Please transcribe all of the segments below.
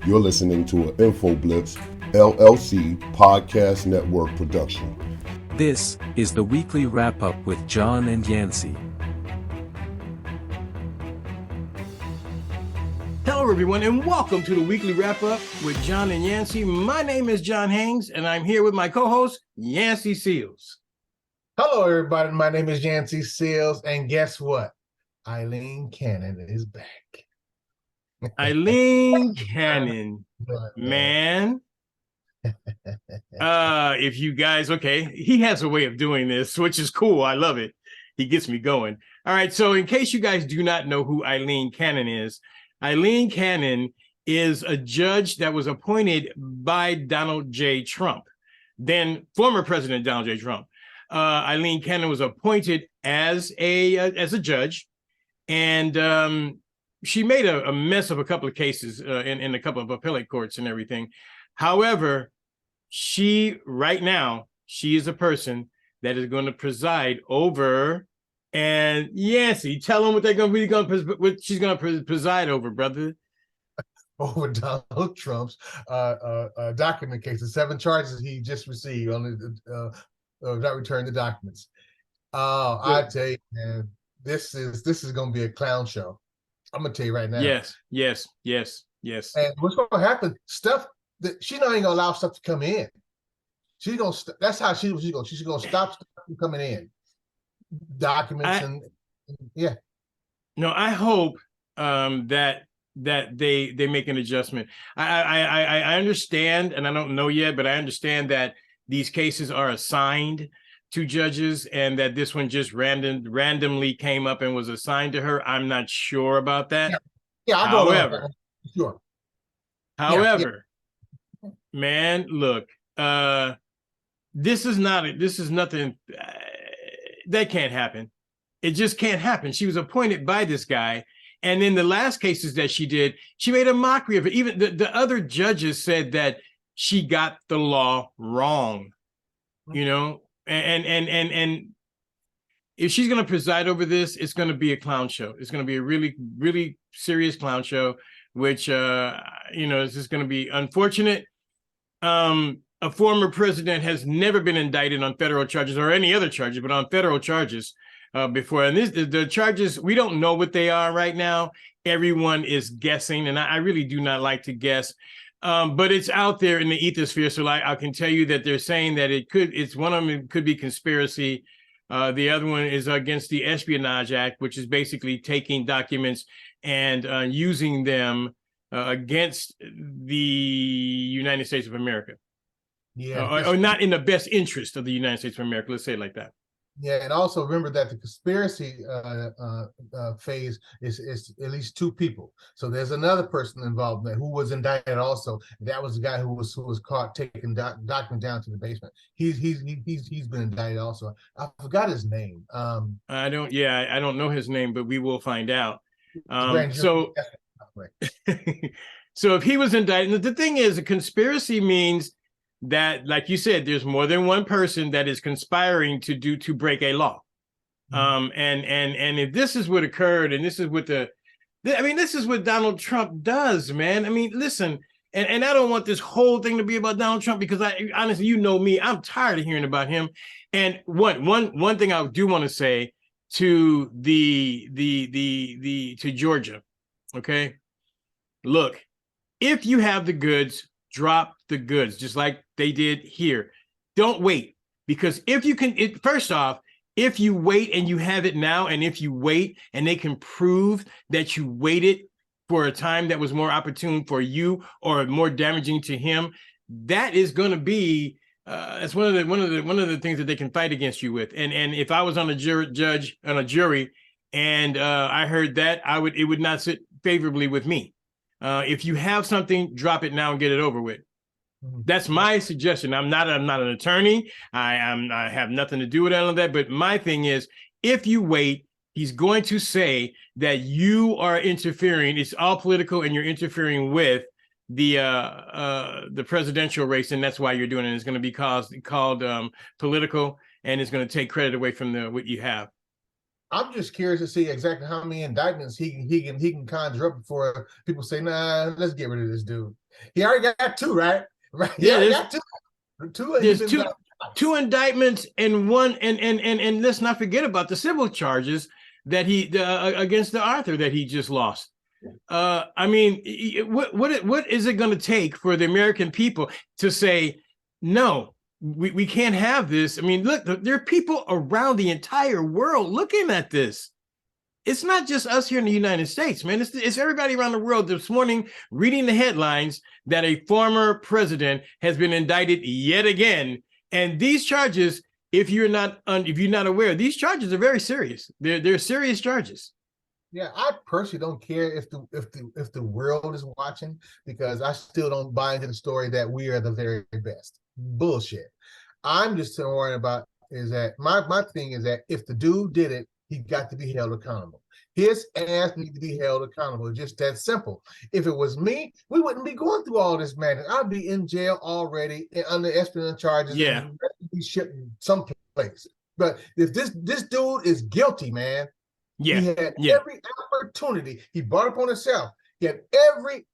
You're listening to an InfoBlitz LLC podcast network production. This is the weekly wrap-up with John and Yancy. Hello, everyone, and welcome to the weekly wrap-up with John and Yancy. My name is John Haynes, and I'm here with my co-host, Yancy Seals. Hello, everybody. My name is Yancy Seals, and guess what? Eileen Cannon is back. Eileen Cannon, man. If you guys, okay, he has a way of doing this, which is cool. I love it. He gets me going. All right, so in case you guys do not know who Eileen Cannon is a judge that was appointed by Donald J. Trump, then former President Donald J. Trump. Eileen Cannon was appointed as a judge, and she made a mess of a couple of cases in a couple of appellate courts and everything. However, right now she is a person that is going to preside over. And Yancy, tell them what they're going to be what she's going to preside over, brother. Over Donald Trump's document case, the 7 charges he just received on the not returning the documents. I tell you, man, this is going to be a clown show. I'm gonna tell you right now. Yes. And what's gonna happen? Stuff that she's not even gonna allow stuff to come in. She's gonna. That's how she's gonna stop stuff from coming in. Documents and yeah. No, I hope that they make an adjustment. I understand, and I don't know yet, but I understand that these cases are assigned to judges, and that this one just randomly came up and was assigned to her. I'm not sure about that. However, man, look, this is nothing that can't happen. It just can't happen. She was appointed by this guy, and in the last cases that she did, she made a mockery of it. Even the other judges said that she got the law wrong, you know. And if she's going to preside over this, it's going to be a clown show. It's going to be a really, really serious clown show, which, is just going to be unfortunate. A former president has never been indicted on federal charges or any other charges, but on federal charges before. And the charges, we don't know what they are right now. Everyone is guessing, and I really do not like to guess. But it's out there in the ethosphere, so I can tell you that they're saying that it's one of them could be conspiracy. The other one is against the Espionage Act, which is basically taking documents and using them against the United States of America. Yeah, or not in the best interest of the United States of America. Let's say it like that. Yeah, and also remember that the conspiracy phase is at least 2 people. So there's another person involved there who was indicted also. That was the guy who was caught taking document down to the basement. He's been indicted also. I forgot his name. I don't know his name, but we will find out. So if he was indicted, the thing is, a conspiracy means that, like you said, there's more than one person that is conspiring to break a law. And if this is what occurred, and this is what this is what Donald Trump does, man. I mean, listen, and I don't want this whole thing to be about Donald Trump, because honestly, you know me, I'm tired of hearing about him. And one thing I do want to say to to Georgia, okay? Look, if you have the goods, drop the goods, just like they did here. Don't wait, because if you can, first off, if you wait and you have it now, and if you wait and they can prove that you waited for a time that was more opportune for you or more damaging to him, that is going to be that's one of the things that they can fight against you with. And if I was on a jury and I heard that, it would not sit favorably with me. If you have something, drop it now and get it over with. That's my suggestion. I'm not an attorney. I have nothing to do with all of that. But my thing is, if you wait, he's going to say that you are interfering. It's all political, and you're interfering with the presidential race, and that's why you're doing it. It's going to be called political, and it's going to take credit away from what you have. I'm just curious to see exactly how many indictments he can conjure up before people say, nah, let's get rid of this dude. He already got two, right? Right. He Yeah, already got two. there's two indictments and one, and let's not forget about the civil charges that he against the Arthur that he just lost. I mean, what is it going to take for the American people to say, no, we can't have this? I mean, look, there are people around the entire world looking at this. It's not just us here in the United States, man. It's everybody around the world this morning reading the headlines that a former president has been indicted yet again. And these charges, if you're not aware, these charges are very serious. They're serious charges. Yeah, I personally don't care if the world is watching, because I still don't buy into the story that we are the very best. Bullshit. I'm just worried about is that my thing is that if the dude did it, he got to be held accountable. His ass needs to be held accountable. It's just that simple. If it was me, we wouldn't be going through all this madness. I'd be in jail already under espionage charges. Yeah, and be shipped someplace. But if this dude is guilty, man, yeah, he had yeah. every opportunity. He brought it upon himself. He had every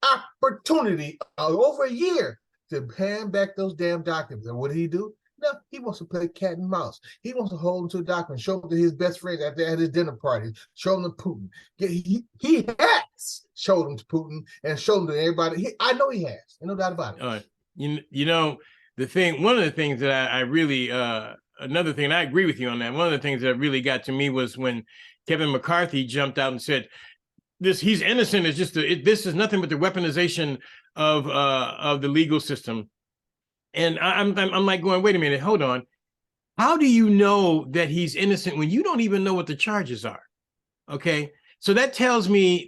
opportunity over a year to hand back those damn documents. And what did he do? No, he wants to play cat and mouse. He wants to hold them to a document, show them to his best friends at his dinner parties, show them to Putin. He has showed them to Putin and showed them to everybody. I know he has, no doubt about it. You know, one of the things that I really, another thing, and I agree with you on that. One of the things that really got to me was when Kevin McCarthy jumped out and said, he's innocent. It's just this is nothing but the weaponization of the legal system. And I'm like going, wait a minute, hold on. How do you know that he's innocent when you don't even know what the charges are? Okay, so that tells me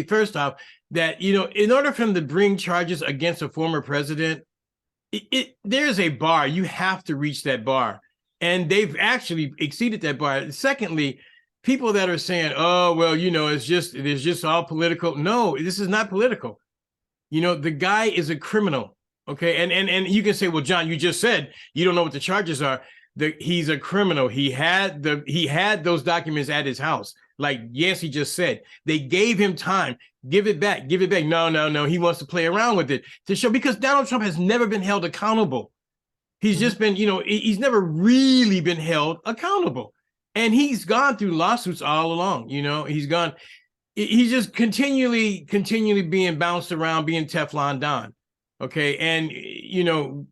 first off that, you know, in order for him to bring charges against a former president, there's a bar. You have to reach that bar, and they've actually exceeded that bar. Secondly, people that are saying, oh, well, you know, it's just all political. No, this is not political. You know, the guy is a criminal. Okay, and you can say, well, John, you just said you don't know what the charges are. He's a criminal. He had those documents at his house, like Yancy just said. They gave him time. Give it back. No. He wants to play around with it to show, because Donald Trump has never been held accountable. He's just been, you know, he's never really been held accountable, and he's gone through lawsuits all along. You know, he's just continually being bounced around, being Teflon Don. Okay, and you know,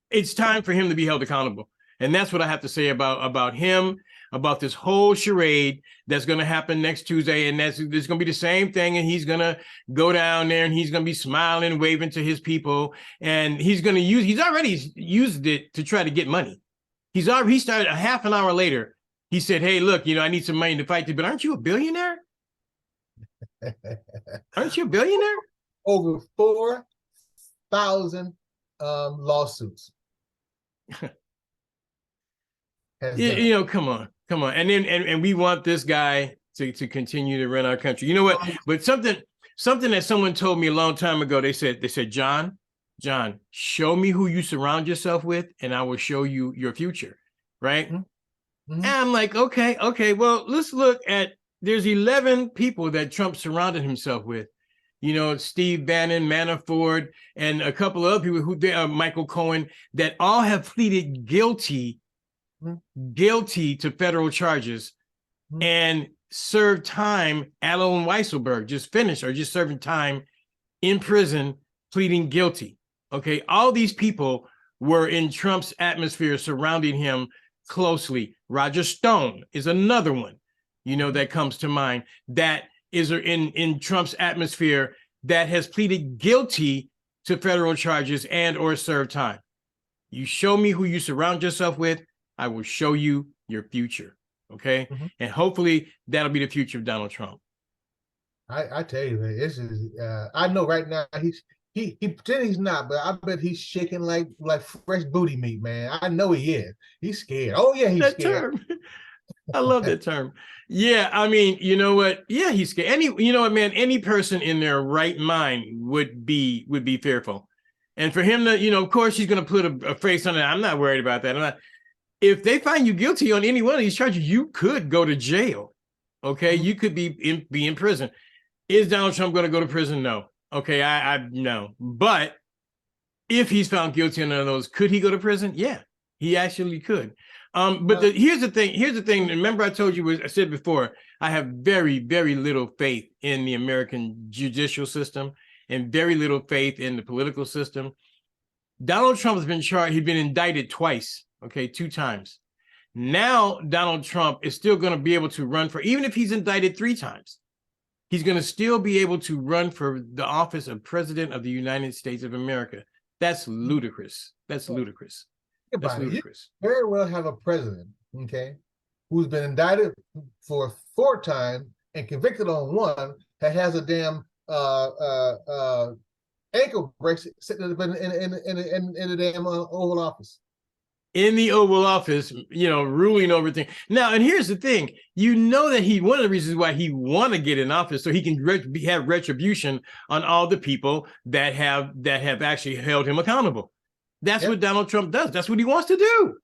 it's time for him to be held accountable, and that's what I have to say about him, about this whole charade that's going to happen next Tuesday, and there's going to be the same thing, and he's going to go down there, and he's going to be smiling, waving to his people, and he's already used it to try to get money. He started a half an hour later. He said, "Hey, look, you know, I need some money to fight this, but aren't you a billionaire? Aren't you a billionaire?" Over 4,000 lawsuits. You know, come on, and then and we want this guy to continue to run our country. You know what? But something that someone told me a long time ago. They said, John, show me who you surround yourself with, and I will show you your future. Right? Mm-hmm. And I'm like, okay. Well, let's look at. There's 11 people that Trump surrounded himself with. You know, Steve Bannon, Manafort, and a couple of other people Michael Cohen, that all have pleaded guilty to federal charges and served time. Alan Weisselberg just finished or just serving time in prison, pleading guilty. Okay, all these people were in Trump's atmosphere surrounding him closely. Roger Stone is another one, you know, that comes to mind, that is in Trump's atmosphere, that has pleaded guilty to federal charges and or served time. You show me who you surround yourself with, I will show you your future. Okay. Mm-hmm. And hopefully that'll be the future of Donald Trump. I tell you, man, this is I know right now he pretend he's not, but I bet he's shaking like fresh booty meat, man. I know he is. He's scared. Oh yeah, he's scared. Term. I love that term. Yeah, I mean, you know what? Yeah, he's scared. You know what, man? Any person in their right mind would be fearful. And for him to, you know, of course, he's going to put a face on it. I'm not worried about that. If they find you guilty on any one of these charges, you could go to jail. Okay, you could be in prison. Is Donald Trump going to go to prison? No. Okay, I no. But if he's found guilty on none of those, could he go to prison? Yeah, he actually could. But here's the thing. Here's the thing. Remember, I told you, I said before, I have very, very little faith in the American judicial system and very little faith in the political system. Donald Trump has been charged. He's been indicted twice. Okay, 2 times. Now, Donald Trump is still going to be able to run for, even if he's indicted 3 times, he's going to still be able to run for the office of President of the United States of America. That's ludicrous. That's ludicrous. That's ludicrous. You very well have a president, okay, who's been indicted for 4 times and convicted on 1 that has a damn ankle brace sitting in the damn Oval Office. In the Oval Office, ruling over things. Now, and here's the thing: that one of the reasons why he want to get in office so he can have retribution on all the people that have actually held him accountable. That's what Donald Trump does. That's what he wants to do.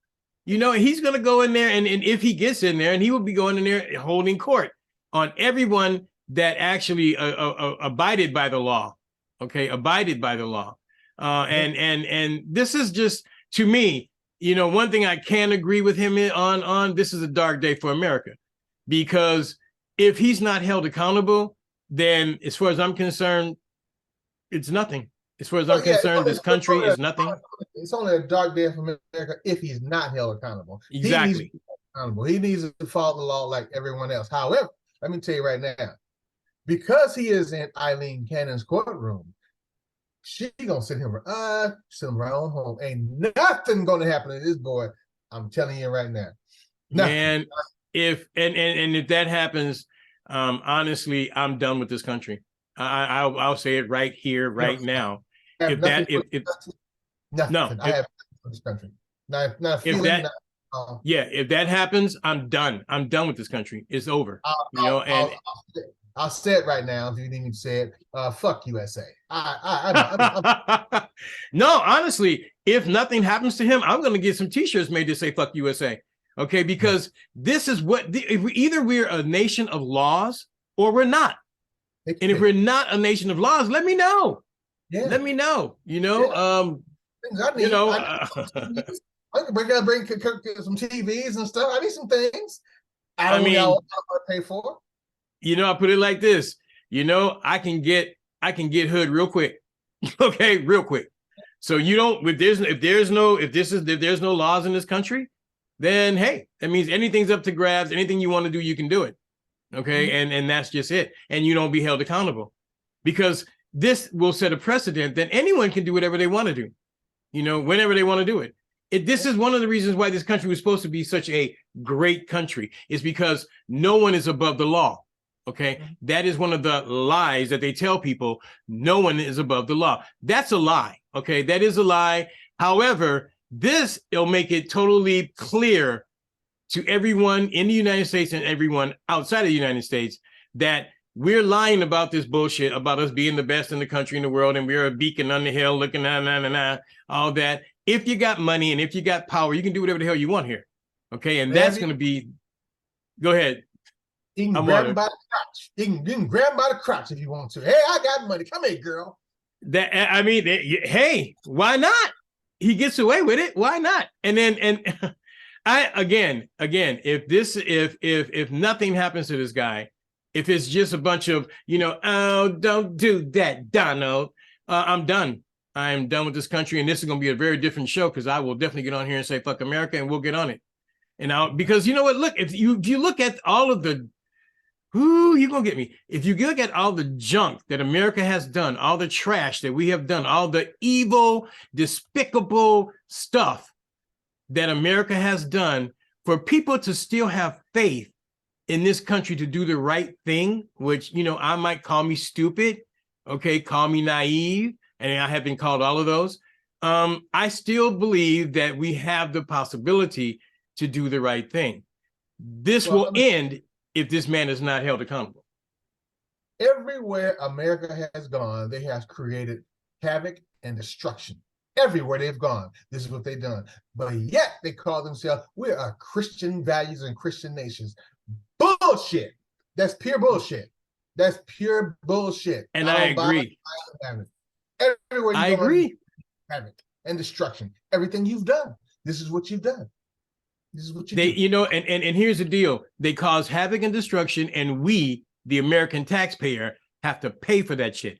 He's going to go in there, and if he gets in there, and he will be going in there holding court on everyone that actually abided by the law. Okay, abided by the law. And this is just, to me, one thing I can agree with him on, this is a dark day for America, because if he's not held accountable, then as far as I'm concerned, it's nothing. As far as I'm concerned, this country is nothing. It's only a dark day for America if he's not held accountable. Exactly. He needs to follow the law like everyone else. However, let me tell you right now, because he is in Eileen Cannon's courtroom, she gonna send him right on home. Ain't nothing gonna happen to this boy. I'm telling you right now. Nothing. And if that happens, honestly, I'm done with this country. I'll say it right here, right now. Nothing. I have nothing for this country. Not feeling. If that happens, I'm done. I'm done with this country. It's over. I'll say it right now. If you didn't even say it, fuck USA. No, honestly, if nothing happens to him, I'm going to get some T-shirts made to say "fuck USA." Okay, because this is either we're a nation of laws or we're not. And if we're not a nation of laws, let me know. Yeah. Let me know. I can bring some TVs and stuff. I need some things. I don't know what I pay for. I put it like this. I can get hood real quick. Okay, real quick. So if there's no laws in this country, then hey, that means anything's up to grabs. Anything you want to do, you can do it. Okay, and that's just it. And you don't be held accountable, because this will set a precedent that anyone can do whatever they want to do, whenever they want to do it. This is one of the reasons why this country was supposed to be such a great country, is because no one is above the law. Okay, that is one of the lies that they tell people. No one is above the law. That's a lie. Okay, that is a lie. However, it'll make it totally clear to everyone in the United States and everyone outside of the United States that we're lying about this bullshit about us being the best in the country, in the world, and we're a beacon on the hill looking all that. If you got money and if you got power, you can do whatever the hell you want here. Okay, and that's going to be. Go ahead. You can grab him by the crotch. You can grab him by the crotch if you want to. Hey, I got money. Come here, girl. Hey, why not? He gets away with it. Why not? And again, if nothing happens to this guy, if it's just a bunch of, oh, don't do that, Donald, I'm done. I'm done with this country. And this is going to be a very different show, because I will definitely get on here and say, fuck America, and we'll get on it. And because you know what, look, if you look at all of the, you're going to get me. If you look at all the junk that America has done, all the trash that we have done, all the evil, despicable stuff that America has done, for people to still have faith in this country to do the right thing, which, I might call me stupid, okay, call me naive, and I have been called all of those. I still believe that we have the possibility to do the right thing. This will end if this man is not held accountable. Everywhere America has gone, they have created havoc and destruction. Everywhere they've gone, this is what they've done. But yet they call themselves, we are Christian values and Christian nations. Bullshit. That's pure bullshit. That's pure bullshit. And I agree. Everywhere you I go, agree. havoc and destruction. Everything you've done. This is what you've done. This is what you do. You know, and here's the deal. They cause havoc and destruction, and we, the American taxpayer, have to pay for that shit.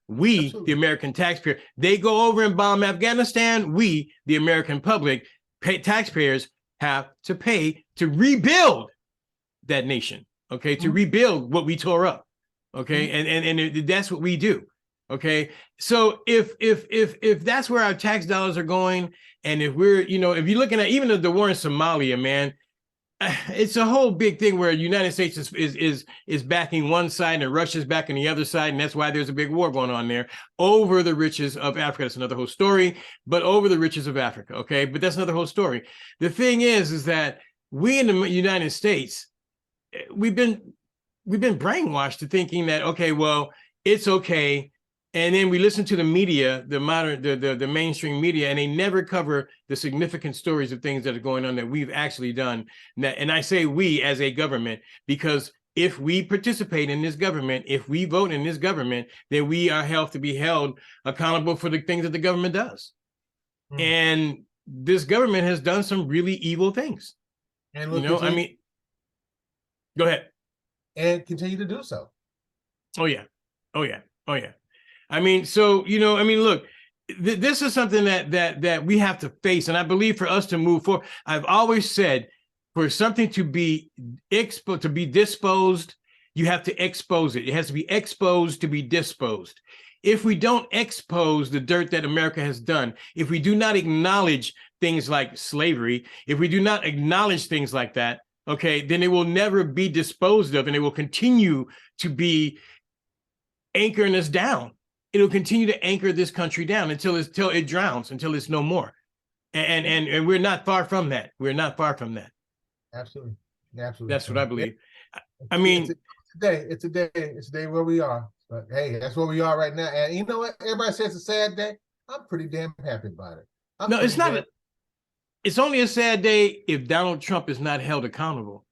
We, Absolutely. the American taxpayer, they go over and bomb Afghanistan. We, the American public, taxpayers, have to pay to rebuild that nation. Okay, to rebuild what we tore up. Okay, and that's what we do. Okay, so if that's where our tax dollars are going, and if we're, you know, if you're looking at even the war in Somalia, man, it's a whole big thing where the United States is backing one side and Russia's backing the other side, and that's why there's a big war going on there over the riches of Africa. That's another whole story, but over the riches of Africa. Okay, but that's another whole story. The thing is that we in the United States, we've been brainwashed to thinking that, okay, well, it's okay. And then we listen to the media, the mainstream media, and they never cover the significant stories of things that are going on that we've actually done. And I say we as a government, because if we participate in this government, if we vote in this government, then we are held to be held accountable for the things that the government does. And this government has done some really evil things. And you know, I mean, go ahead. And continue to do so. Oh yeah. Oh yeah. Oh yeah. I mean, so, you know, I mean, look, this is something that we have to face. And I believe for us to move forward, I've always said, for something to be disposed, you have to expose it. It has to be exposed to be disposed. If we don't expose the dirt that America has done, if we do not acknowledge things like slavery, if we do not acknowledge things like that, okay, then it will never be disposed of, and it will continue to be anchoring us down. It'll continue to anchor this country down until it drowns, until it's no more. And we're not far from that. We're not far from that. Absolutely. Absolutely. That's what I believe. I mean, it's a day where we are. But hey, that's where we are right now. And you know what? Everybody says it's a sad day. I'm pretty damn happy about it. No, it's not. It's only a sad day if Donald Trump is not held accountable.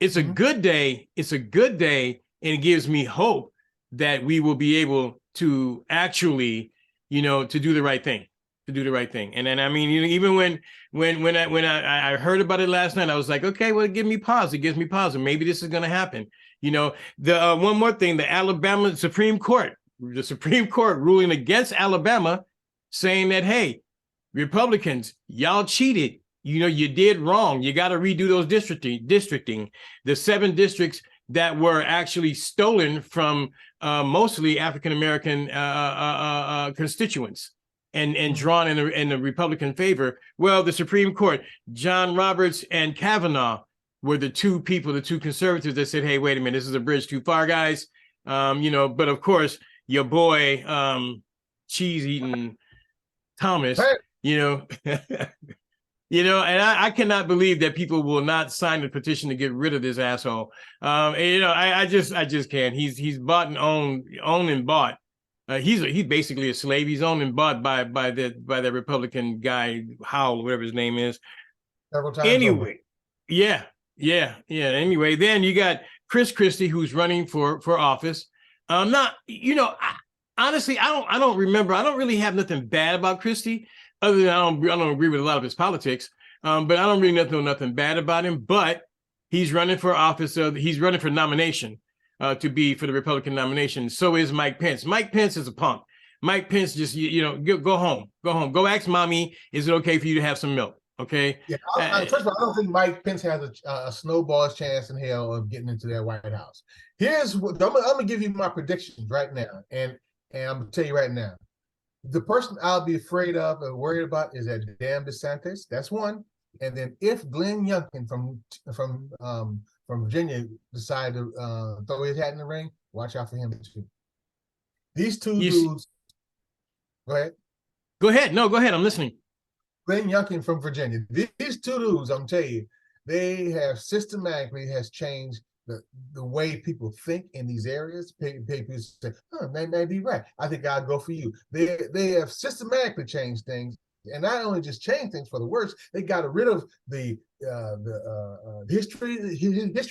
It's a good day. It's a good day, and it gives me hope that we will be able to actually, you know, to do the right thing, And then, I mean, you know, even when I heard about it last night, I was like, okay, well, it gives me pause. It gives me pause. And maybe this is going to happen. You know, the one more thing, the Alabama Supreme Court ruling against Alabama, saying that, hey, Republicans, y'all cheated. You know, you did wrong. You got to redo those districting. The 7 districts that were actually stolen from mostly African-American constituents and drawn in the Republican favor. Well, the Supreme Court, John Roberts and Kavanaugh were the two conservatives that said, hey, wait a minute, this is a bridge too far, guys. You know, but of course, your boy, cheese-eating Thomas, you know, you know, and I cannot believe that people will not sign the petition to get rid of this asshole. And, you know, I just can't. He's bought and owned and bought. He's basically a slave. He's owned and bought by the Republican guy, Howell, whatever his name is. Several times anyway, over. Yeah. Anyway, then you got Chris Christie, who's running for office. Not, you know, honestly, I don't remember. I don't really have nothing bad about Christie. Other than I don't agree with a lot of his politics, but I don't really know nothing bad about him. But he's running for office. He's running for nomination to be for the Republican nomination. So is Mike Pence. Mike Pence is a punk. Mike Pence just, you know, go home. Go ask mommy, is it okay for you to have some milk? Okay. Yeah. First of all, I don't think Mike Pence has a snowball's chance in hell of getting into that White House. Here's what I'm gonna give you my predictions right now, and I'm gonna tell you right now. The person I'll be afraid of and worried about is that damn DeSantis. That's one. And then if Glenn Youngkin from Virginia decide to throw his hat in the ring, watch out for him too. These two dudes. Go ahead. Go ahead. No, go ahead. I'm listening. Glenn Youngkin from Virginia. These two dudes, I'm telling you, they have systematically has changed the way people think in these areas. People say, oh, they may be right. I think I'll go for you. They have systematically changed things and not only just changed things for the worse, they got rid of the history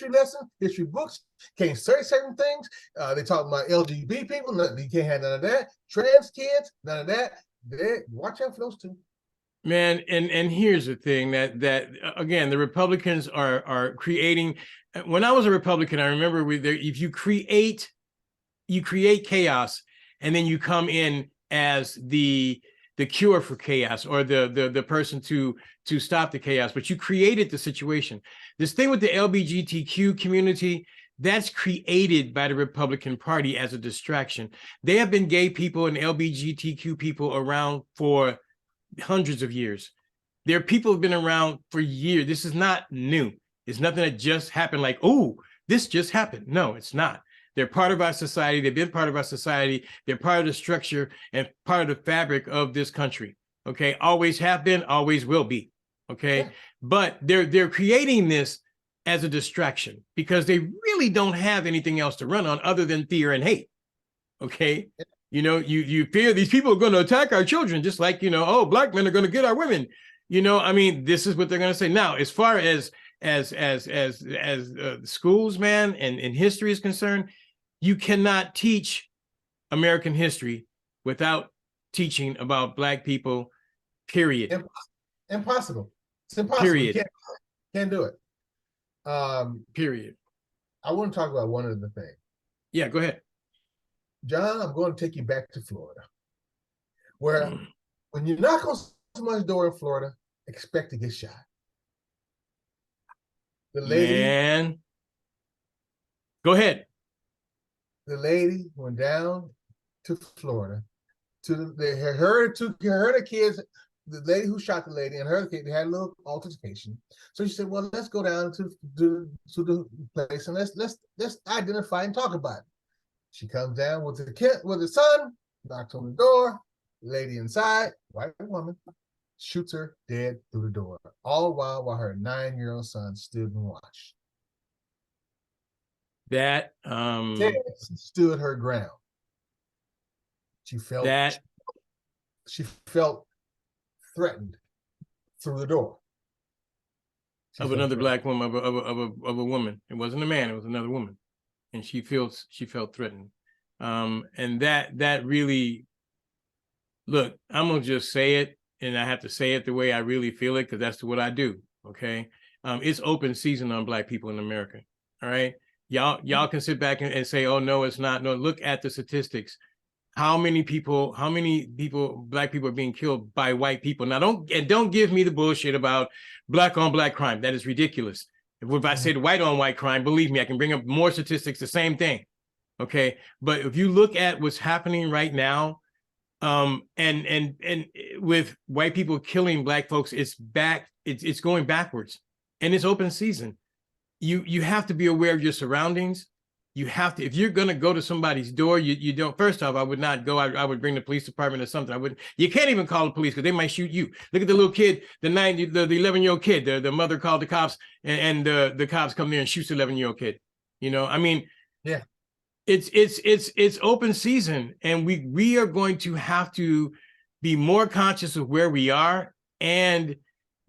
lesson, history books. Can't say certain things. They talk about LGBT people. You can't have none of that. Trans kids, none of that. Watch out for those two. Man, and here's the thing that again, the Republicans are creating. When I was a Republican, I remember if you create chaos, and then you come in as the cure for chaos, or the person to stop the chaos, but you created the situation. This thing with the LGBTQ community, that's created by the Republican Party as a distraction. They have been gay people and LGBTQ people around for hundreds of years. There are people who've been around for years. This is not new. It's nothing that just happened like, oh, this just happened. No, it's not. They're part of our society. They've been part of our society. They're part of the structure and part of the fabric of this country. Okay, always have been, always will be. Okay, yeah. But they're creating this as a distraction because they really don't have anything else to run on other than fear and hate. Okay, yeah. You know, you fear these people are going to attack our children, just like, you know, oh, black men are going to get our women. You know, I mean, this is what they're going to say. Now, as far as schools, man, and history is concerned, you cannot teach American history without teaching about black people, period. Impossible. It's impossible. Period. Can't do it. Period. I want to talk about one other thing. Yeah, go ahead. John, I'm going to take you back to Florida, where when you knock on someone's door in Florida, expect to get shot. The lady, man, go ahead. The lady went down to Florida her kids. The lady who shot the lady and her kid, they had a little altercation. So she said, "Well, let's go down to the place and let's identify and talk about it." She comes down with the son, knocks on the door. Lady inside, white woman, shoots her dead through the door. All while her 9-year-old son stood and watched. That stood her ground. She felt that she felt threatened through the door of another black woman, of a woman. It wasn't a man; it was another woman, and she felt threatened. And that really, look, I'm gonna just say it, and I have to say it the way I really feel it because that's what I do. Okay, it's open season on black people in America. All right. Y'all can sit back and say, oh, no, it's not. No, look at the statistics. How many people, black people are being killed by white people? Now, don't give me the bullshit about black on black crime. That is ridiculous. If I said white on white crime, believe me, I can bring up more statistics, the same thing. Okay. But if you look at what's happening right now, and with white people killing black folks, it's going backwards, and it's open season. You have to be aware of your surroundings. You have to, if you're going to go to somebody's door, you don't, first off, I would not go. I would bring the police department or something. You can't even call the police because they might shoot you. Look at the little kid, the 11-year-old kid, the mother called the cops and the cops come there and shoots the 11-year-old kid. You know, I mean, yeah, it's open season, and we are going to have to be more conscious of where we are. And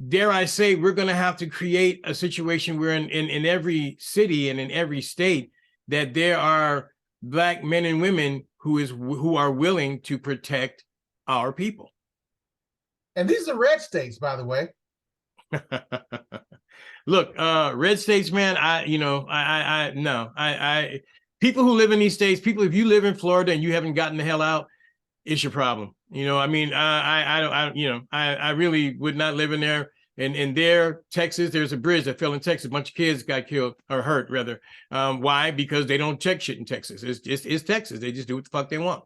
dare I say, we're going to have to create a situation where in every city and in every state that there are black men and women who are willing to protect our people. And these are red states, by the way. Look, red states, man. People who live in these states, if you live in Florida and you haven't gotten the hell out, it's your problem. You know, I mean, I really would not live in there. And there, Texas, there's a bridge that fell in Texas. A bunch of kids got killed or hurt, rather. Why? Because they don't check shit in Texas. It's Texas. They just do what the fuck they want.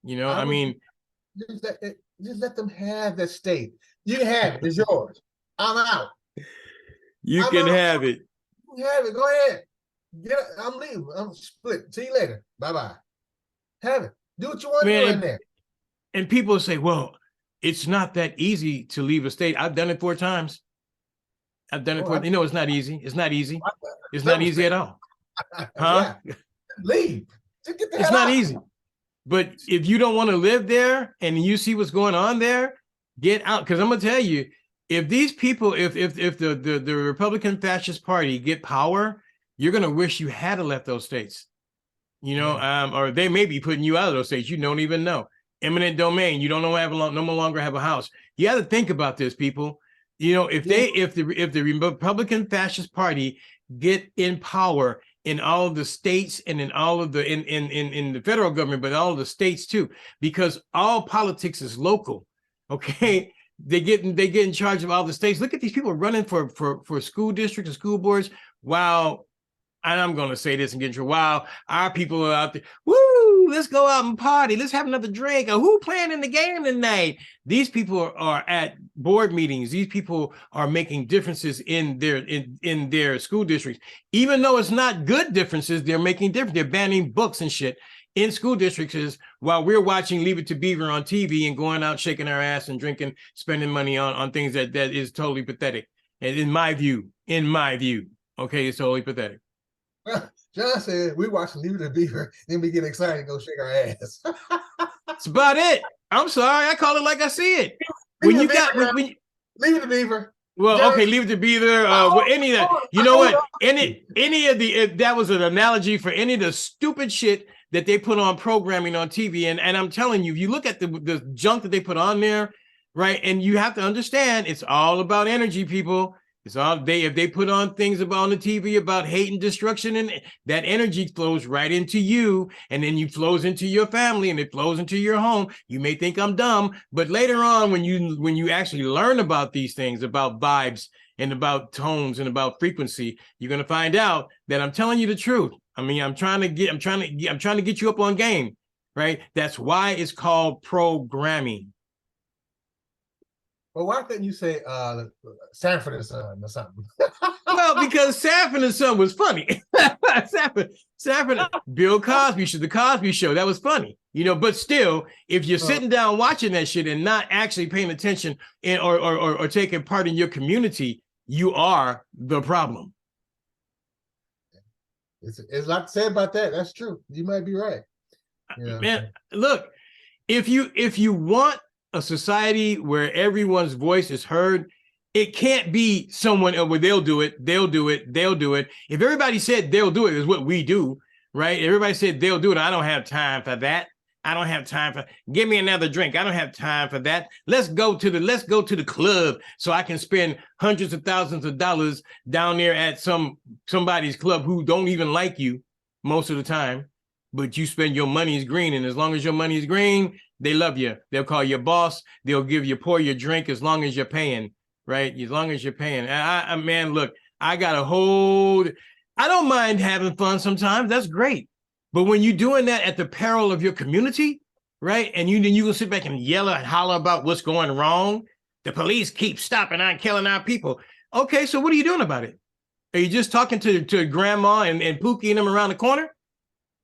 You know, just let them have that state. You can have it. It's yours. I'm out. You can have it. You have it. Go ahead. I'm leaving. I'm split. See you later. Bye-bye. Have it. Do what you want to do in there. And people say, well, it's not that easy to leave a state. I've done it 4 times. I've done it 4 times. You know, it's not easy. It's not easy. It's not easy at all. Huh? Yeah. Leave. Just get the hell it's not out. Easy. But if you don't want to live there and you see what's going on there, Get out, because I'm gonna tell you, if these people, if the Republican Fascist Party get power, you're gonna wish you had left those states. Or they may be putting you out of those states. You don't even know. Eminent domain. You don't know no longer have a house. You got to think about this, people. If the Republican Fascist Party get in power in all of the states and in all of the in the federal government, but all of the states too, because all politics is local. Okay. They get in charge of all the states. Look at these people running for school districts and school boards. Wow. And I'm going to say this and get in trouble. Wow, our people are out there. Woo, let's go out and party. Let's have another drink. Or who playing in the game tonight? These people are at board meetings. These people are making differences in their school districts. Even though it's not good differences, they're making difference. They're banning books and shit in school districts while we're watching Leave It to Beaver on TV and going out shaking our ass and drinking, spending money on things that is totally pathetic. And in my view, okay, it's totally pathetic. John said we watch Leave It to Beaver, then we get excited and go shake our ass. That's about it. I'm sorry, I call it like I see it. Leave It to Beaver. Well, John, okay, Leave It to Beaver. Any of that. You know what? Any of the that was an analogy for any of the stupid shit that they put on programming on TV. And I'm telling you, if you look at the junk that they put on there, right? And you have to understand, it's all about energy, people. It's all if they put on things on the TV about hate and destruction, and that energy flows right into you, and then you flows into your family, and it flows into your home. You may think I'm dumb, but later on, when you actually learn about these things, about vibes and about tones and about frequency, you're gonna find out that I'm telling you the truth. I mean, I'm trying to get you up on game, right? That's why it's called programming. Well, why couldn't you say Sanford and Son or something? Well, because Sanford and Son was funny. Sanford, Bill Cosby show, the Cosby Show, that was funny. But still, if you're sitting down watching that shit and not actually paying attention or taking part in your community, you are the problem. It's a lot to say about that. That's true. You might be right. Man, look, if you want a society where everyone's voice is heard, it can't be someone where they'll do it. If everybody said they'll do it, is what we do, right? Everybody said they'll do it. I don't have time for that. Give me another drink. I don't have time for that. Let's go to the club so I can spend hundreds of thousands of dollars down there at somebody's club who don't even like you most of the time, but you spend your money is green, and as long as your money is green, they love you. They'll call you boss. They'll pour your drink as long as you're paying, right? As long as you're paying. Man, look, I don't mind having fun sometimes. That's great. But when you're doing that at the peril of your community, right? And you can sit back and yell and holler about what's going wrong. The police keep stopping and killing our people. Okay, so what are you doing about it? Are you just talking to grandma and Pookie and them around the corner?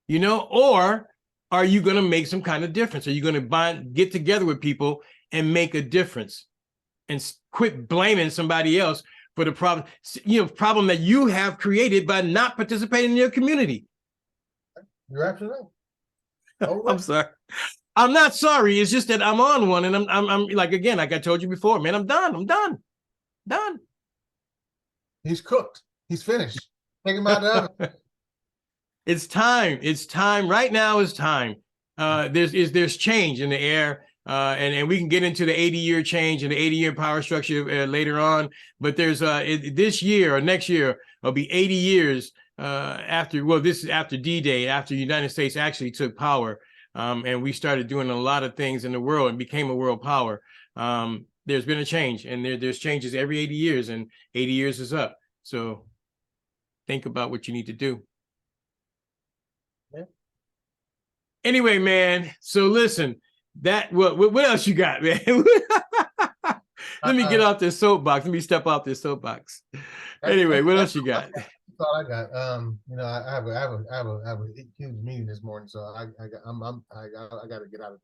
Or are you going to make some kind of difference? Are you going to get together with people and make a difference and quit blaming somebody else for the problem that you have created by not participating in your community? You're absolutely right. I'm sorry. I'm not sorry. It's just that I'm on one, and I'm like I told you before, man. I'm done. He's cooked. He's finished. Take him out of the oven. It's time. Right now is time. There's change in the air, and we can get into the 80-year change and the 80-year power structure later on. But there's this year or next year will be 80 years after. Well, this is after D-Day, after the United States actually took power, and we started doing a lot of things in the world and became a world power. There's been a change, and there's changes every 80 years, and 80 years is up. So think about what you need to do. Anyway, man, so listen, what else you got, man? Let me get off this soapbox. Let me step off this soapbox. Anyway, what else you got? That's all I got. I have a huge meeting this morning, so I got to get out of.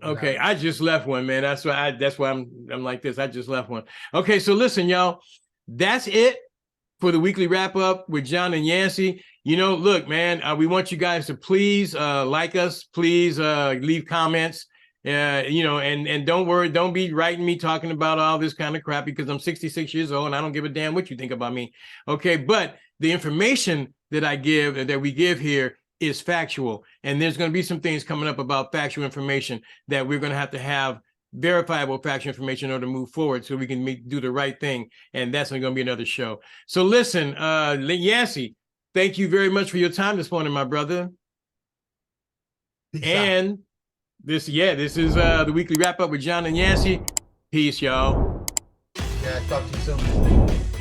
Okay, I just left one, man. That's why I'm like this. I just left one. Okay, so listen, y'all, that's it for the weekly wrap up with John and Yancy. Look, man, we want you guys to please like us, please leave comments, And don't worry, don't be writing me talking about all this kind of crap, because I'm 66 years old and I don't give a damn what you think about me. Okay, but the information that we give here is factual, and there's going to be some things coming up about factual information that we're going to have verifiable factual information in order to move forward, so we can do the right thing. And that's going to be another show. So listen, Yancy, thank you very much for your time this morning, my brother. Peace and out. this is the weekly wrap up with John and Yancy. Peace, y'all. Yeah, talk to you soon.